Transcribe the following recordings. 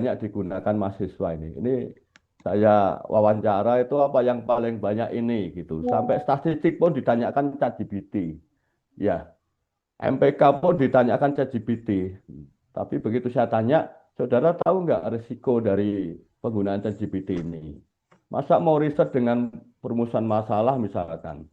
banyak digunakan mahasiswa ini. Ini saya wawancara itu apa yang paling banyak ini gitu. Sampai statistik pun ditanyakan ChatGPT. Ya, MPK pun ditanyakan ChatGPT. Tapi begitu saya tanya, saudara tahu nggak risiko dari penggunaan ChatGPT ini? Masa mau riset dengan perumusan masalah misalkan,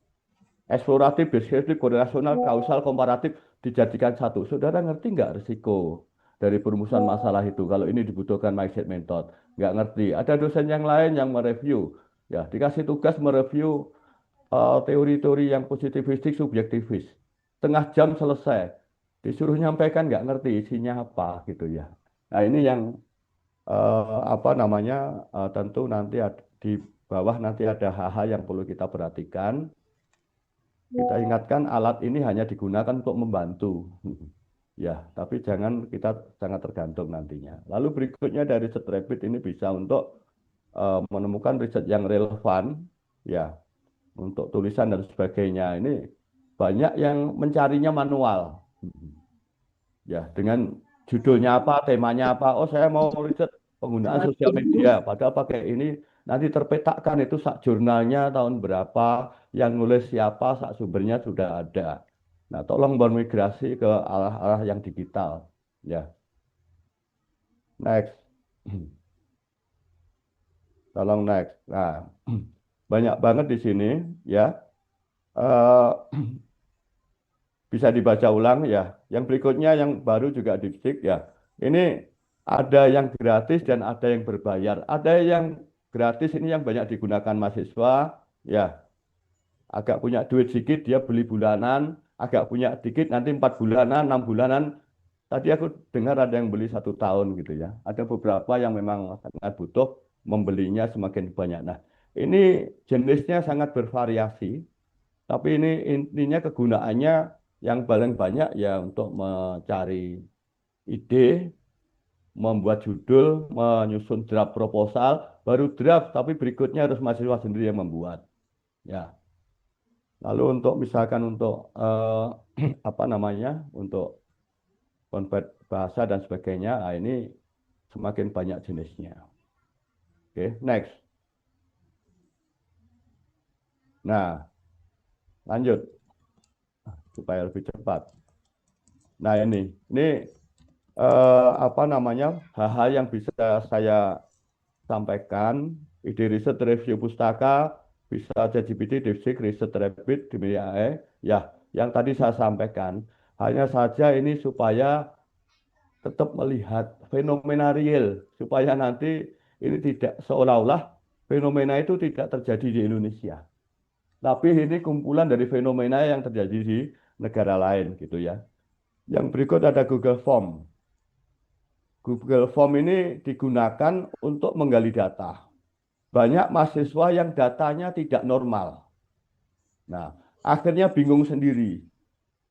eksploratif, deskriptif, korelasional, kausal, komparatif dijadikan satu. Saudara ngerti nggak risiko dari perumusan masalah itu? Kalau ini dibutuhkan mindset method, nggak ngerti. Ada dosen yang lain yang mereview, ya dikasih tugas mereview teori-teori yang positivistik, subjektivis. Setengah jam selesai. Disuruh nyampaikan nggak ngerti isinya apa gitu ya. Nah ini yang apa namanya tentu nanti di bawah nanti ada hal-hal yang perlu kita perhatikan. Kita ingatkan alat ini hanya digunakan untuk membantu. Ya, tapi jangan kita sangat tergantung nantinya. Lalu berikutnya dari riset rapid ini bisa untuk menemukan riset yang relevan, ya, untuk tulisan dan sebagainya. Ini banyak yang mencarinya manual. Ya, dengan judulnya apa, temanya apa. Oh, saya mau riset penggunaan sosial media. Padahal pakai ini nanti terpetakan itu sak jurnalnya tahun berapa, yang nulis siapa, sak sumbernya sudah ada. Nah, tolong bermigrasi ke arah-arah yang digital. Ya, next. Tolong next. Nah, banyak banget di sini ya. Eh, bisa dibaca ulang ya. Yang berikutnya yang baru juga DeepSeek ya. Ini ada yang gratis dan ada yang berbayar. Ada yang gratis ini yang banyak digunakan mahasiswa ya. Agak punya duit sedikit dia beli bulanan, agak punya dikit nanti 4 bulanan, 6 bulanan. Tadi aku dengar ada yang beli 1 tahun gitu ya. Ada beberapa yang memang sangat butuh membelinya semakin banyak. Nah, ini jenisnya sangat bervariasi. Tapi ini intinya kegunaannya yang paling banyak ya untuk mencari ide, membuat judul, menyusun draft proposal, baru draft, tapi berikutnya harus mahasiswa sendiri yang membuat. Ya, lalu untuk misalkan untuk apa namanya, untuk konvert bahasa dan sebagainya, nah ini semakin banyak jenisnya. Oke, next. Nah, lanjut supaya lebih cepat. Nah ini apa namanya hal-hal yang bisa saya sampaikan, ide riset review pustaka, bisa ChatGPT, DeepSeek, Riset Rapid, di media AI. Ya, yang tadi saya sampaikan, hanya saja ini supaya tetap melihat fenomena real, supaya nanti ini tidak seolah-olah fenomena itu tidak terjadi di Indonesia. Tapi ini kumpulan dari fenomena yang terjadi di negara lain gitu ya. Yang berikut ada Google Form. Google Form ini digunakan untuk menggali data. Banyak mahasiswa yang datanya tidak normal. Nah, akhirnya bingung sendiri.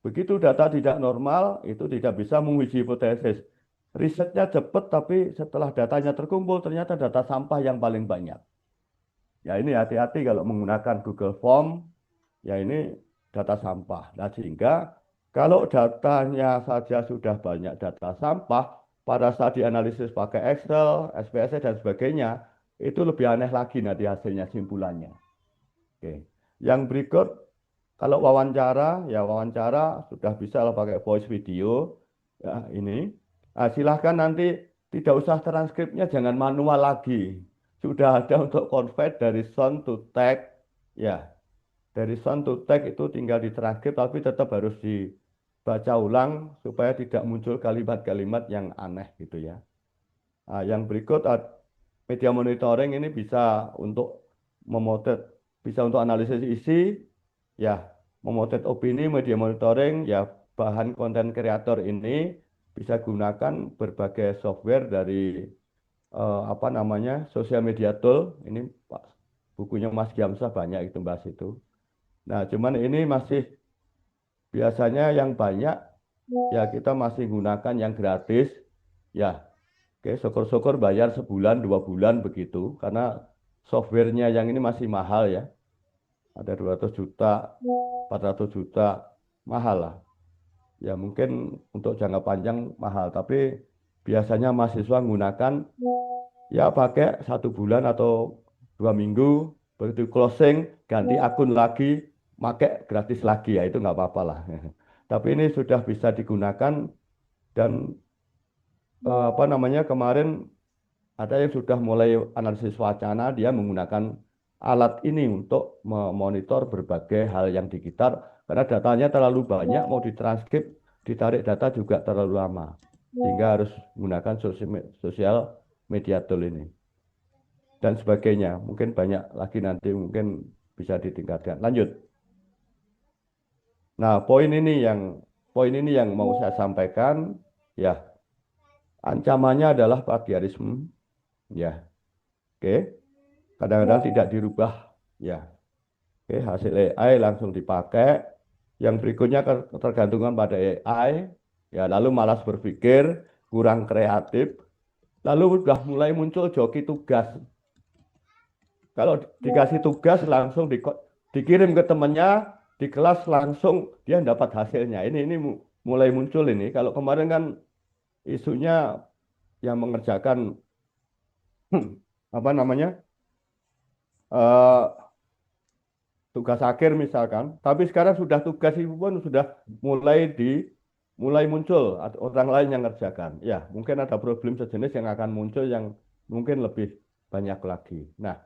Begitu data tidak normal, itu tidak bisa menguji hipotesis. Risetnya cepat, tapi setelah datanya terkumpul, ternyata data sampah yang paling banyak. Ya ini hati-hati kalau menggunakan Google Form, ya ini data sampah. Nah, sehingga kalau datanya saja sudah banyak data sampah, pada saat dianalisis pakai Excel, SPSS, dan sebagainya, itu lebih aneh lagi nanti hasilnya, simpulannya. Oke. Yang berikut, kalau wawancara, ya wawancara sudah bisa lah pakai voice video. Ya, ini. Nah, silahkan nanti tidak usah transkripnya, jangan manual lagi. Sudah ada untuk convert dari sound to text. Ya, dari sound to text itu tinggal ditranskrip, tapi tetap harus dibaca ulang supaya tidak muncul kalimat-kalimat yang aneh gitu ya. Nah, yang berikut media monitoring ini bisa untuk memotret, bisa untuk analisis isi, ya, memotret opini, media monitoring, ya, bahan konten kreator ini bisa gunakan berbagai software dari apa namanya sosial media tool. Ini Pak, bukunya Mas Giamsah banyak itu bahas itu. Nah, cuman ini masih biasanya yang banyak ya kita masih gunakan yang gratis, ya. Oke, syukur-syukur bayar sebulan, 2 bulan begitu, karena softwarenya yang ini masih mahal ya. Ada 200 juta, 400 juta, mahal lah. Ya mungkin untuk jangka panjang mahal, tapi biasanya mahasiswa menggunakan ya pakai 1 bulan atau 2 minggu, begitu closing ganti akun lagi, pakai gratis lagi ya itu nggak apa-apa lah. Tapi ini sudah bisa digunakan dan apa namanya kemarin ada yang sudah mulai analisis wacana dia menggunakan alat ini untuk memonitor berbagai hal yang digital karena datanya terlalu banyak mau ditranskrip ditarik data juga terlalu lama sehingga harus menggunakan sosial media tool ini dan sebagainya mungkin banyak lagi nanti mungkin bisa ditingkatkan lanjut. Nah poin ini yang mau saya sampaikan ya ancamannya adalah plagiarisme ya oke kadang-kadang tidak dirubah ya. Oke, hasil AI langsung dipakai. Yang berikutnya ketergantungan pada AI, ya lalu malas berpikir, kurang kreatif, lalu sudah mulai muncul joki tugas. Kalau dikasih tugas langsung dikirim ke temannya, di kelas langsung dia dapat hasilnya. Ini mulai muncul ini. Kalau kemarin kan isunya yang mengerjakan apa namanya eh, tugas akhir misalkan, tapi sekarang sudah tugas itu pun sudah mulai muncul orang lain yang ngerjakan. Ya, mungkin ada problem sejenis yang akan muncul yang mungkin lebih banyak lagi. Nah,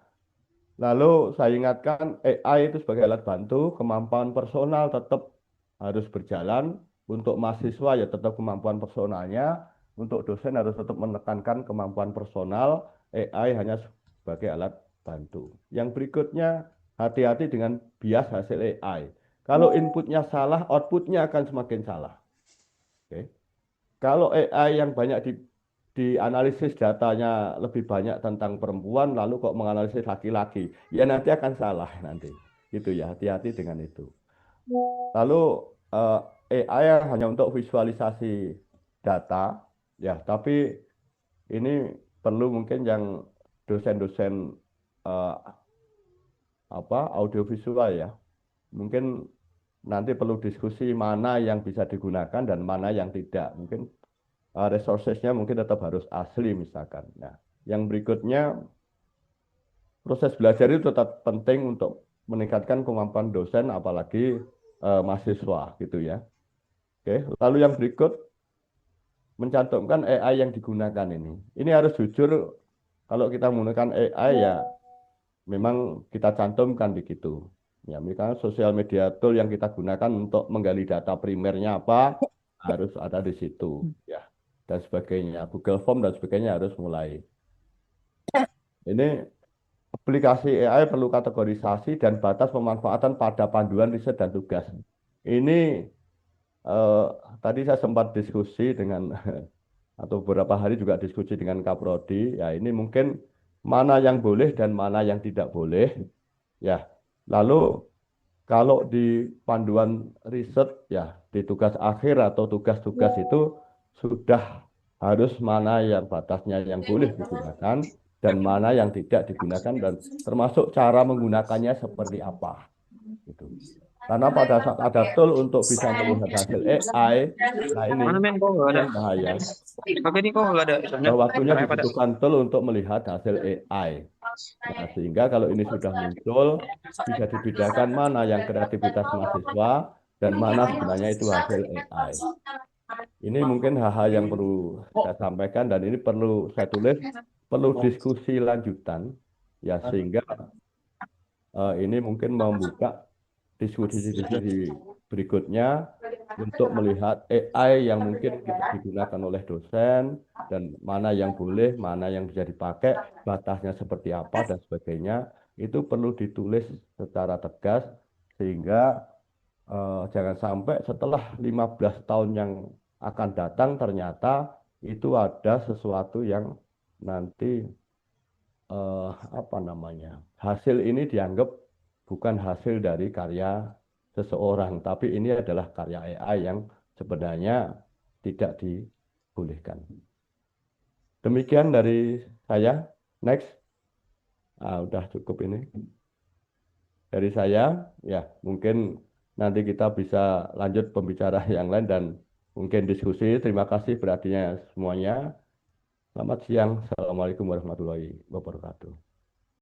lalu saya ingatkan AI itu sebagai alat bantu, kemampuan personal tetap harus berjalan. Untuk mahasiswa ya tetap kemampuan personalnya, untuk dosen harus tetap menekankan kemampuan personal, AI hanya sebagai alat bantu. Yang berikutnya, hati-hati dengan bias hasil AI. Kalau inputnya salah, outputnya akan semakin salah. Oke. Kalau AI yang banyak dianalisis datanya lebih banyak tentang perempuan, lalu kok menganalisis laki-laki, ya nanti akan salah nanti. Gitu ya, hati-hati dengan itu. Lalu AI hanya untuk visualisasi data, ya, tapi ini perlu mungkin yang dosen-dosen eh, audiovisual ya, mungkin nanti perlu diskusi mana yang bisa digunakan dan mana yang tidak. Mungkin resourcesnya mungkin tetap harus asli misalkan. Nah, yang berikutnya proses belajar itu tetap penting untuk meningkatkan kemampuan dosen apalagi mahasiswa gitu ya. Oke, lalu yang berikut mencantumkan AI yang digunakan ini. Ini harus jujur kalau kita menggunakan AI ya memang kita cantumkan begitu. Ya, misalnya sosial media tool yang kita gunakan untuk menggali data primernya apa harus ada di situ ya dan sebagainya. Google Form dan sebagainya harus mulai. Ini aplikasi AI perlu kategorisasi dan batas pemanfaatan pada panduan riset dan tugas. Ini eh, tadi saya sempat diskusi dengan atau beberapa hari juga diskusi dengan Kaprodi. Ya, ini mungkin mana yang boleh dan mana yang tidak boleh. Ya, lalu kalau di panduan riset ya di tugas akhir atau tugas-tugas itu sudah harus mana yang batasnya yang boleh digunakan dan mana yang tidak digunakan dan termasuk cara menggunakannya seperti apa gitu. Karena pada saat ada tool untuk bisa melihat hasil AI, nah ini Mana men kok nggak ada? yang bahaya. Tapi ini kok nggak ada itunya? Waktunya Caranya pada. dibutuhkan tool untuk melihat hasil AI. Nah, sehingga kalau ini sudah muncul, bisa dibedakan mana yang kreativitas mahasiswa dan mana sebenarnya itu hasil AI. Ini mungkin hal-hal yang perlu saya sampaikan dan ini perlu saya tulis, perlu diskusi lanjutan, ya sehingga ini mungkin membuka diskusi-diskusi berikutnya untuk melihat AI yang mungkin kita digunakan oleh dosen dan mana yang boleh, mana yang bisa dipakai, batasnya seperti apa dan sebagainya. Itu perlu ditulis secara tegas sehingga jangan sampai setelah 15 tahun yang akan datang ternyata itu ada sesuatu yang nanti apa namanya hasil ini dianggap bukan hasil dari karya seseorang, tapi ini adalah karya AI yang sebenarnya tidak dibolehkan. Demikian dari saya. Next, udah cukup ini dari saya. Ya, mungkin nanti kita bisa lanjut pembicara yang lain dan mungkin diskusi. Terima kasih perhatiannya semuanya. Selamat siang. Assalamualaikum warahmatullahi wabarakatuh.